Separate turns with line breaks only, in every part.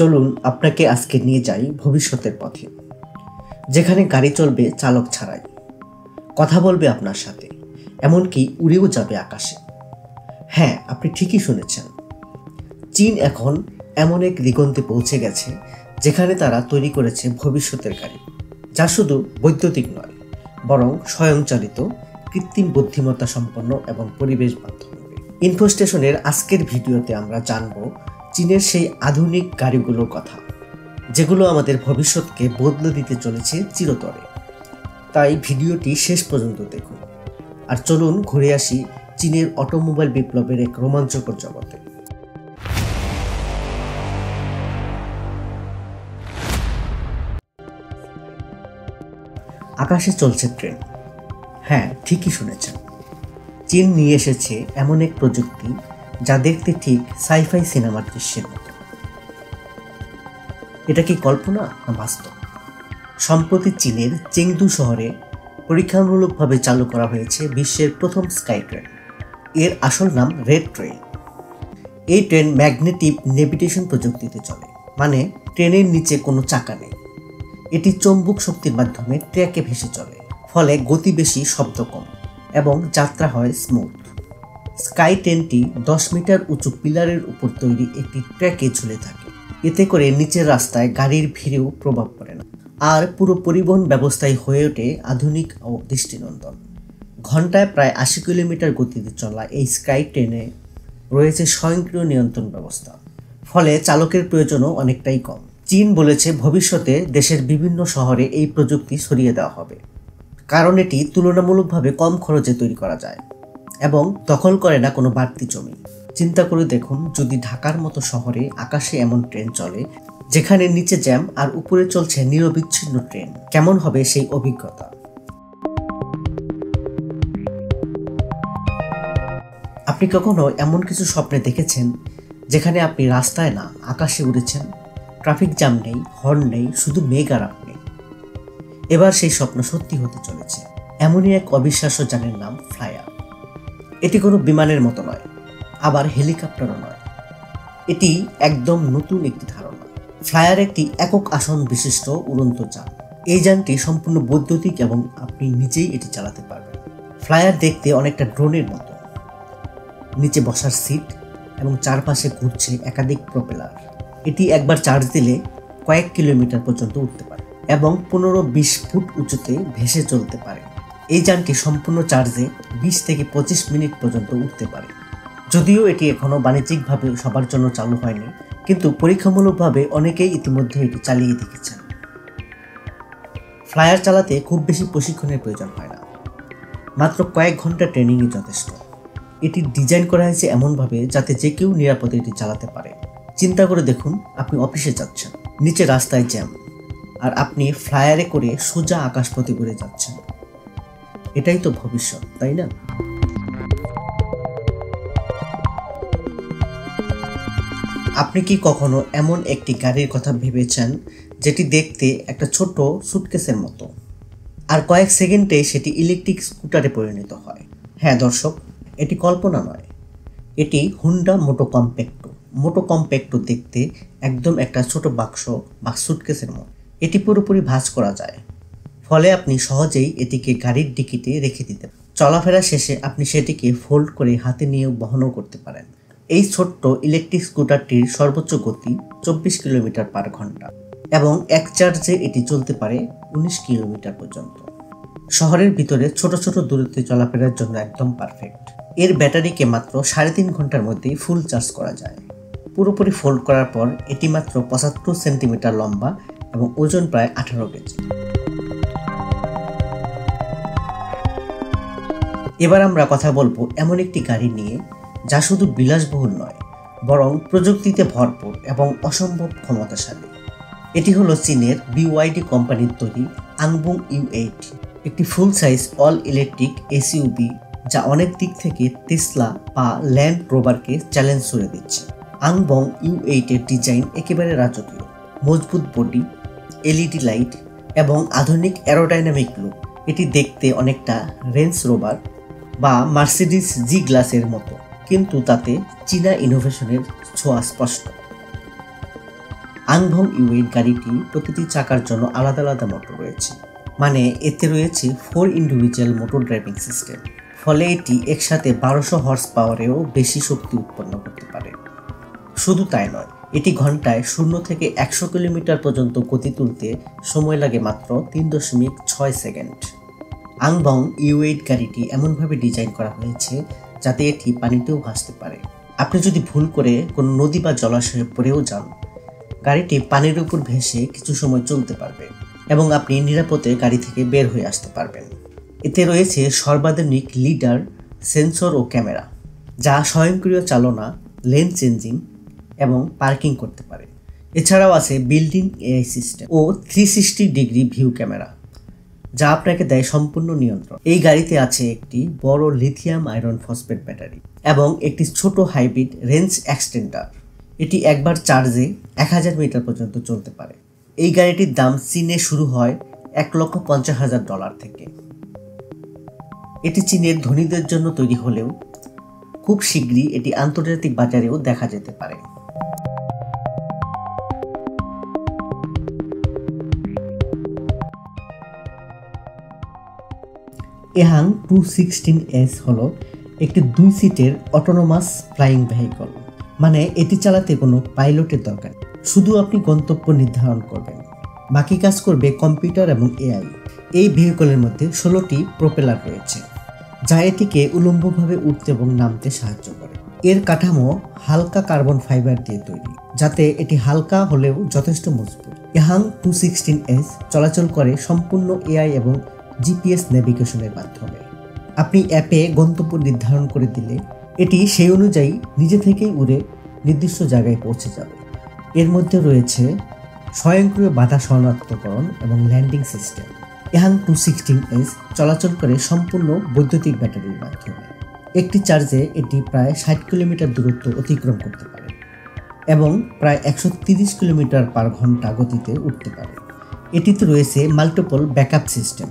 চলুন আপনাকে আজকে নিয়ে যাই ভবিষ্যতের পথে, যেখানে গাড়ি চলবে চালক ছাড়াই, কথা বলবে আপনার সাথে, এমনকি উড়েও যাবে আকাশে। হ্যাঁ, আপনি ঠিকই শুনেছেন। চীন এখন এমন এক দিগন্তে পৌঁছে গেছে যেখানে তারা তৈরি করেছে ভবিষ্যতের গাড়ি, যা শুধু বৈদ্যুতিক নয়, বরং স্বয়ংচালিত, কৃত্রিম বুদ্ধিমত্তা সম্পন্ন এবং পরিবেশ বান্ধব। ইনফো স্টেশনের আজকের ভিডিওতে আমরা জানব চীনের সেই আধুনিক গাড়িগুলোর কথা, যেগুলো আমাদের ভবিষ্যৎকে বদলে দিতে চলেছে চিরতরে। তাই ভিডিওটি শেষ পর্যন্ত দেখুন, আর চলুন ঘুরে আসি চীনের অটোমোবাইল বিপ্লবের এক রোমাঞ্চকর জগতে। আকাশে চলছে ট্রেন। হ্যাঁ, ঠিকই শুনেছেন। চীন নিয়ে এসেছে এমন এক প্রযুক্তি যা দেখতে ঠিক সাইফাই সিনেমার দৃশ্যের মতো। এটা কি কল্পনা না বাস্তব? সম্প্রতি চীনের চেংদু শহরে পরীক্ষামূলকভাবে চালু করা হয়েছে বিশ্বের প্রথম স্কাই ট্রেন। এর আসল নাম রেড ট্রেন। এই ট্রেন ম্যাগনেটিক নেভিগেশন প্রযুক্তিতে চলে, মানে ট্রেনের নিচে কোনো চাকা নেই। এটি চৌম্বক শক্তির মাধ্যমে ট্র্যাকে ভেসে চলে, ফলে গতি বেশি, শব্দ কম এবং যাত্রা হয় স্মুথ। স্কাই ট্রেনটি 10 মিটার উঁচু পিলারের উপর তৈরি একটি ট্র্যাকে ঝুলে থাকে। এতে করে নিচের রাস্তায় গাড়ির ভিড়েও প্রভাব পড়ে না, আর পুরো পরিবহন ব্যবস্থায় হয়ে ওঠে আধুনিক ও দৃষ্টিনন্দন। ঘন্টায় প্রায় 80 কিলোমিটার গতিতে চলা এই স্কাই ট্রেনে রয়েছে স্বয়ংক্রিয় নিয়ন্ত্রণ ব্যবস্থা, ফলে চালকের প্রয়োজনও অনেকটাই কম। চীন বলেছে ভবিষ্যতে দেশের বিভিন্ন শহরে এই প্রযুক্তি ছড়িয়ে দেওয়া হবে, কারণ এটি তুলনামূলকভাবে কম খরচে তৈরি করা যায় এবং দখল করে না কোনো বাড়তি জমি। চিন্তা করে দেখুন, যদি ঢাকার মতো শহরে আকাশে এমন ট্রেন চলে যেখানে নিচে জ্যাম আর উপরে চলছে নিরবিচ্ছিন্ন ট্রেন, কেমন হবে সেই অভিজ্ঞতা? আপনি কখনো এমন কিছু স্বপ্নে দেখেছেন যেখানে আপনি রাস্তায় না, আকাশে উড়েছেন? ট্রাফিক জ্যাম নেই, হর্ন নেই, শুধু মেঘ আর আপনি। এবার সেই স্বপ্ন সত্যি হতে চলেছে। এমনই এক অবিশ্বাস্য যানের নাম ফ্লায়ার। এটি কোনো বিমানের মতো নয়, আবার হেলিকপ্টারও নয়। এটি একদম নতুন একটি ধারণা। ফ্লায়ার একটি একক আসন বিশিষ্ট উড়ন্ত যান। এই যানটি সম্পূর্ণ বৈদ্যুতিক এবং আপনি নিজেই এটি চালাতে পারবেন। ফ্লায়ার দেখতে অনেকটা ড্রোনের মতো। নিচে বসার সিট এবং চারপাশে ঘুরছে একাধিক প্রপেলার। এটি একবার চার্জ দিলে কয়েক কিলোমিটার পর্যন্ত উঠতে পারে এবং 15-20 ফুট উঁচুতে ভেসে চলতে পারে। এই যানটি সম্পূর্ণ চার্জে 20 থেকে 25 মিনিট পর্যন্ত উঠতে পারে। যদিও এটি এখনও বাণিজ্যিকভাবে সবার জন্য চালু হয়নি, কিন্তু পরীক্ষামূলকভাবে অনেকেই ইতিমধ্যে এটি চালিয়ে দেখেছেন। ফ্লায়ার চালাতে খুব বেশি প্রশিক্ষণের প্রয়োজন হয় না, মাত্র কয়েক ঘন্টা ট্রেনিংই যথেষ্ট। এটি ডিজাইন করা হয়েছে এমনভাবে যাতে যে কেউ নিরাপদে এটি চালাতে পারে। চিন্তা করে দেখুন, আপনি অফিসে যাচ্ছেন, নিচে রাস্তায় জ্যাম, আর আপনি ফ্লায়ারে করে সোজা আকাশপথে ঘুরে যাচ্ছেন। এটাই তো ভবিষ্যৎ, তাই না? আপনি কি কখনো এমন একটি গাড়ির কথা ভেবেছেন যেটি দেখতে একটা ছোট সুটকেসের মতো, আর কয়েক সেকেন্ডে সেটি ইলেকট্রিক স্কুটারে পরিণত হয়? হ্যাঁ দর্শক, এটি কল্পনা নয়, এটি হুন্ডা মোটো কম্প্যাক্টো। মোটো কম্প্যাক্টো দেখতে একদম একটা ছোট বাক্স বা সুটকেসের মতো। এটি পুরোপুরি ভাঁজ করা যায়, ফলে আপনি সহজেই এটিকে গাড়ির ডিকিতে রেখে দিতে পারেন। চলাফেরা শেষে আপনি সেটিকে ফোল্ড করে হাতে নিয়ে বহনও করতে পারেন। এই ছোট্ট ইলেকট্রিক স্কুটারটির সর্বোচ্চ গতি 24 কিলোমিটার পার ঘন্টা এবং এক চার্জে এটি চলতে পারে 19 কিলোমিটার পর্যন্ত। শহরের ভিতরে ছোট ছোট দূরত্বে চলাফেরার জন্য একদম পারফেক্ট। এর ব্যাটারিকে মাত্র 3.5 ঘন্টার মধ্যেই ফুল চার্জ করা যায়। পুরোপুরি ফোল্ড করার পর এটি মাত্র 75 সেন্টিমিটার লম্বা এবং ওজন প্রায় 18 কেজি। এবার আমরা কথা বলবো এমন একটি গাড়ি নিয়ে যা শুধু বিলাসবহুল নয়, বরং প্রযুক্তিতে ভরপুর এবং অসম্ভব ক্ষমতাশালী। এটি হলো চীনের BYD কোম্পানির তৈরি আংবং U8, একটি ফুল সাইজ অল ইলেকট্রিক এসইউভি যা অনেক দিক থেকে টেসলা বা ল্যান্ড রোভারকে চ্যালেঞ্জ করে দিচ্ছে। আংবং U8 এর ডিজাইন একেবারে রাজকীয়। মজবুত বডি, LED লাইট এবং আধুনিক অ্যারোডাইনামিক লুক। এটি দেখতে অনেকটা রেঞ্জ রোভার বা মার্সিডিজ জি গ্লাসের মতো, কিন্তু তাতে চীনা ইনোভেশনের ছোঁয়া স্পষ্ট। আংভং ইউ8 গাড়িটি প্রতিটি চাকার জন্য আলাদা আলাদা মোটর রয়েছে, মানে এতে রয়েছে 4 ইন্ডিভিজুয়াল মোটর ড্রাইভিং সিস্টেম। ফলে এটি একসাথে 1200 হর্স পাওয়ারেও বেশি শক্তি উৎপন্ন করতে পারে। শুধু তাই নয়, এটি ঘন্টায় 0 থেকে 100 কিলোমিটার পর্যন্ত গতি তুলতে সময় লাগে মাত্র 3.6 সেকেন্ড। আংভং ইউ8 গাড়িটি এমনভাবে ডিজাইন করা হয়েছে যাতে এটি পানিতেও ভাসতে পারে। আপনি যদি ভুল করে কোনো নদী বা জলাশয়ে পড়েও যান, গাড়িটি পানির উপর ভেসে কিছু সময় চলতে পারবে এবং আপনি নিরাপদে গাড়ি থেকে বের হয়ে আসতে পারবেন। এতে রয়েছে সর্বাধুনিক লিডার, সেন্সর ও ক্যামেরা, যা স্বয়ংক্রিয় চালনা, লেন চেঞ্জিং এবং পার্কিং করতে পারে। এছাড়াও আছে বিল্ডিং এআই সিস্টেম ও 360 ডিগ্রি ভিউ ক্যামেরা, যা আপনাকে দেয় সম্পূর্ণ নিয়ন্ত্রণ। এই গাড়িতে আছে একটি বড় লিথিয়াম আয়রন ফসফেট ব্যাটারি এবং একটি ছোট হাইব্রিড রেঞ্জ এক্সটেন্ডার। এটি একবার চার্জে 1000 মিটার পর্যন্ত চলতে পারে। এই গাড়িটির দাম চীনে শুরু হয় $1,50,000 থেকে। এটি চীনের ধনীদের জন্য তৈরি হলেও খুব শীঘ্রই এটি আন্তর্জাতিক বাজারেও দেখা যেতে পারে। এহাং 216S হলো একটি 2 সিটের অটোনোমাস ফ্লাইং ভেহিকল, মানে এটি চালাতে কোনো পাইলটের দরকার, শুধু আপনি গন্তব্য নির্ধারণ করবেন, বাকি কাজ করবে কম্পিউটার এবং এআই। এই ভেহিকলের মধ্যে 16টি প্রোপেলার রয়েছে, যা এটিকে উলম্বভাবে উঠতে এবং নামতে সাহায্য করে। এর কাঠামো হালকা কার্বন ফাইবার দিয়ে তৈরি, যাতে এটি হালকা হলেও যথেষ্ট মজবুত। এহাং 216S চলাচল করে সম্পূর্ণ এআই এবং জিপিএস নেভিগেশনের মাধ্যমে। আপনি অ্যাপে গন্তব্য নির্ধারণ করে দিলে এটি সেই অনুযায়ী নিজে থেকেই উড়ে নির্দিষ্ট জায়গায় পৌঁছে যাবে। এর মধ্যে রয়েছে স্বয়ংক্রিয় বাধা শনাক্তকরণ এবং ল্যান্ডিং সিস্টেম। এহাং 216S চলাচল করে সম্পূর্ণ বৈদ্যুতিক ব্যাটারির মাধ্যমে। একটি চার্জে এটি প্রায় 60 কিলোমিটার দূরত্ব অতিক্রম করতে পারে এবং প্রায় 130 কিলোমিটার পার ঘন্টা গতিতে উঠতে পারে। এটিতে রয়েছে মাল্টিপল ব্যাকআপ সিস্টেম,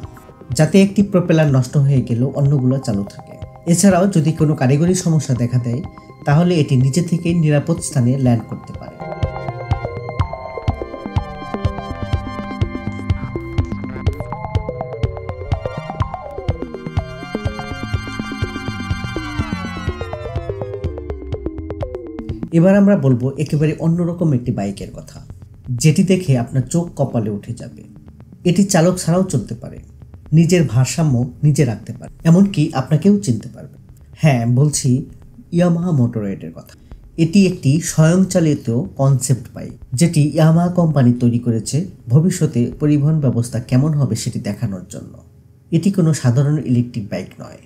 যাতে একটি প্রপেলার নষ্ট হয়ে গেলেও অন্যগুলো চালু থাকে। এছাড়াও যদি কোনো কারিগরি সমস্যা দেখা দেয়, তাহলে এটি নিজে থেকেই নিরাপদ স্থানে ল্যান্ড করতে পারে। এবার আমরা বলবো একেবারে অন্যরকম একটি বাইকের কথা, যেটি দেখে আপনার চোখ কপালে উঠে যাবে। এটি চালক ছাড়াও চলতে পারে, নিজের ভারসাম্য নিজে রাখতে পারে, এমনকি আপনাকেও চিনতে পারবে। হ্যাঁ, বলছি ইয়ামাহা মোটরয়েডের কথা। এটি একটি স্বয়ংচালিত কনসেপ্ট বাইক, যেটি ইয়ামাহা কোম্পানি তৈরি করেছে ভবিষ্যতে পরিবহন ব্যবস্থা কেমন হবে সেটি দেখানোর জন্য। এটি কোনো সাধারণ ইলেকট্রিক বাইক নয়,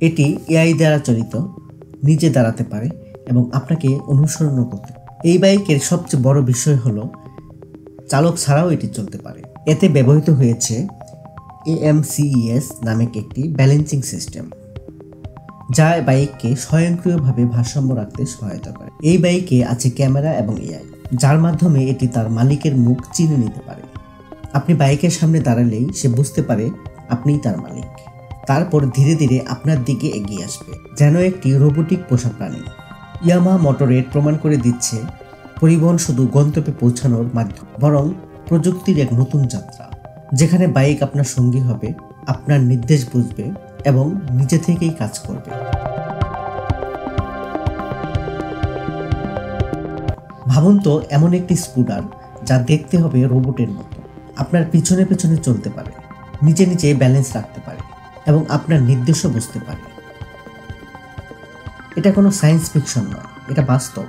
এটি এআই দ্বারা চালিত, নিজে দাঁড়াতে পারে এবং আপনাকে অনুসরণও করতে পারে। এই বাইকের সবচেয়ে বড় বিষয় হলো চালক ছাড়াও এটি চলতে পারে। এতে ব্যবহৃত হয়েছে AMCES নামক একটি ব্যালেন্সিং সিস্টেম, যা বাইককে স্বয়ংক্রিয়ভাবে ভারসাম্য রাখতে সহায়তা করে। এই বাইকে আছে ক্যামেরা এবং এআই, যার মাধ্যমে এটি তার মালিকের মুখ চিনে নিতে পারে। আপনি বাইকের সামনে দাঁড়ালেই সে বুঝতে পারে আপনিই তার মালিক, তারপর ধীরে ধীরে আপনার দিকে এগিয়ে আসবে, যেন একটি রোবোটিক পোষা প্রাণী। ইয়ামাহা মোটরয়েড প্রমাণ করে দিচ্ছে পরিবহন শুধু গন্তব্যে পৌঁছানোর মাধ্যম, বরং প্রযুক্তির এক নতুন যাত্রা, যেখানে বাইক আপনার সঙ্গী হবে, আপনার নির্দেশ বুঝবে এবং নিজে থেকেই কাজ করবে। ভাবুন তো, এমন একটি স্কুটার যা দেখতে হবে রোবটের মতো, আপনার পিছনে পিছনে চলতে পারে, নিজে নিজে ব্যালেন্স রাখতে পারে এবং আপনার নির্দেশও বুঝতে পারে। এটা কোনো সায়েন্স ফিকশন নয়, এটা বাস্তব।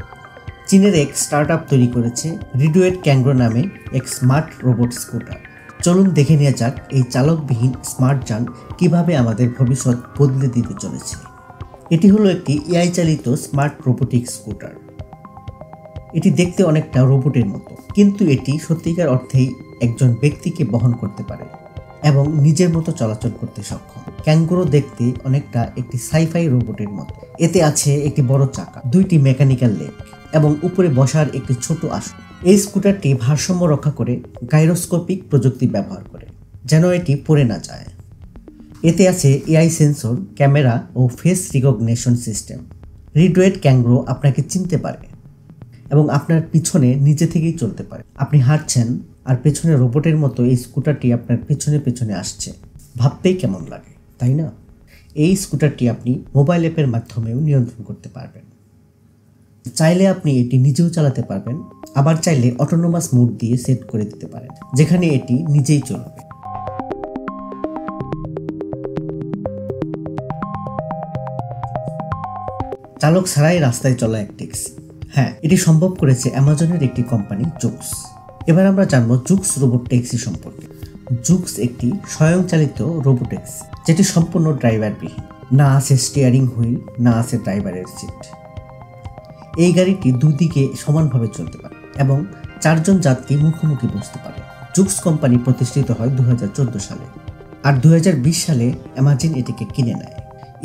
চীনের এক স্টার্টআপ তৈরি করেছে রিডুয়েট ক্যাঙ্গ্রো নামে এক স্মার্ট রোবট স্কুটার। চলুন দেখে নেওয়া যাক এই চালকবিহীন স্মার্ট যান কিভাবে আমাদের ভবিষ্যৎ বদলে দিতে চলেছে। এটি হলো একটি এআই চালিত স্মার্ট রোবোটিক স্কুটার। এটি দেখতে অনেকটা রোবটের মতো, কিন্তু এটি সত্যিকার অর্থেই একজন ব্যক্তিকে বহন করতে পারে এবং নিজের মতো চলাচল করতে সক্ষম। ক্যাঙ্গুরো দেখতে অনেকটা একটি সাইফাই রোবটের মতো। এতে আছে একটি বড় চাকা, 2টি মেকানিক্যাল লেগ এবং উপরে বসার একটি ছোট আসন। এই স্কুটারটি ভারসাম্য রক্ষা করে গাইরোস্কোপিক প্রযুক্তি ব্যবহার করে, যেন এটি পড়ে না যায়। এতে আছে এআই সেন্সর, ক্যামেরা ও ফেস রিকগনিশন সিস্টেম। রিডুয়েট ক্যাঙ্গুরো আপনাকে চিনতে পারে এবং আপনার পিছনে নিজে থেকেই চলতে পারে। আপনি হাঁটছেন আর পেছনে রোবটের মতো এই স্কুটারটি আপনার পেছনে পেছনে আসছে। ভাবতেই কেমন লাগে, তাই না? এই স্কুটারটি আপনি মোবাইল অ্যাপের মাধ্যমেও নিয়ন্ত্রণ করতে পারবেন। চাইলে আপনি এটি নিজেও চালাতে পারবেন, আবার চাইলে অটোনোমাস মোড দিয়ে সেট করে দিতে পারেন, যেখানে এটি নিজেই চলবে। চালক ছাড়াই রাস্তায় চলা এক ট্যাক্সি। হ্যাঁ, এটি সম্ভব করেছে অ্যামাজনের একটি কোম্পানি জুক্স। এবার আমরা জানবো জুক্স রোবট ট্যাক্সি সম্পর্কে। জুক্স একটি স্বয়ংচালিত রোবট ট্যাক্সি, যেটি সম্পূর্ণ ড্রাইভারবিহীন। না আছে স্টিয়ারিং হুইল, না আছে ড্রাইভারের সিট। এই গাড়িটি দুদিকে সমানভাবে চলতে পারে এবং 4 জন যাত্রী মুখোমুখি বসতে পারে। জুক্স কোম্পানি প্রতিষ্ঠিত হয় 2014 সালে, আর 2020 সালে অ্যামাজন এটিকে কিনে নেয়।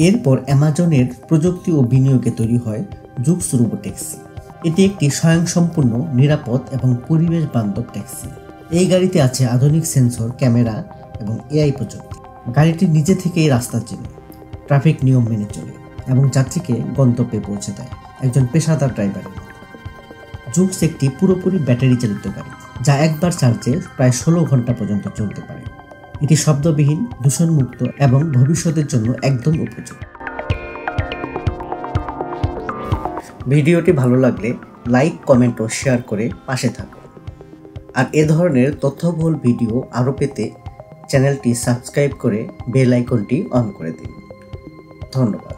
এরপর অ্যামাজনের প্রযুক্তি ও বিনিয়োগে তৈরি হয় জুক্স রোবট ট্যাক্সি। এটি একটি স্বয়ংসম্পূর্ণ, নিরাপদ এবং পরিবেশ বান্ধব ট্যাক্সি। এই গাড়িতে আছে আধুনিক সেন্সর, ক্যামেরা এবং এআই প্রযুক্তি। গাড়িটি নিজে থেকেই রাস্তা চেনে, ট্রাফিক নিয়ম মেনে চলে এবং যাত্রীকে গন্তব্যে পৌঁছে দেয় একজন পেশাদার ড্রাইভারের মতো। জুক্স একটি পুরোপুরি ব্যাটারি চালিত গাড়ি, যা একবার চার্জে প্রায় 16 ঘন্টা পর্যন্ত চলতে পারে। এটি শব্দবিহীন, দূষণমুক্ত এবং ভবিষ্যতের জন্য একদম উপযোগী। ভিডিওটি ভালো লাগলে লাইক, কমেন্ট ও শেয়ার করে পাশে থাকুন। আর এ ধরনের তথ্যবহুল ভিডিও আরও পেতে চ্যানেলটি সাবস্ক্রাইব করে বেল আইকনটি অন করে দিন। ধন্যবাদ।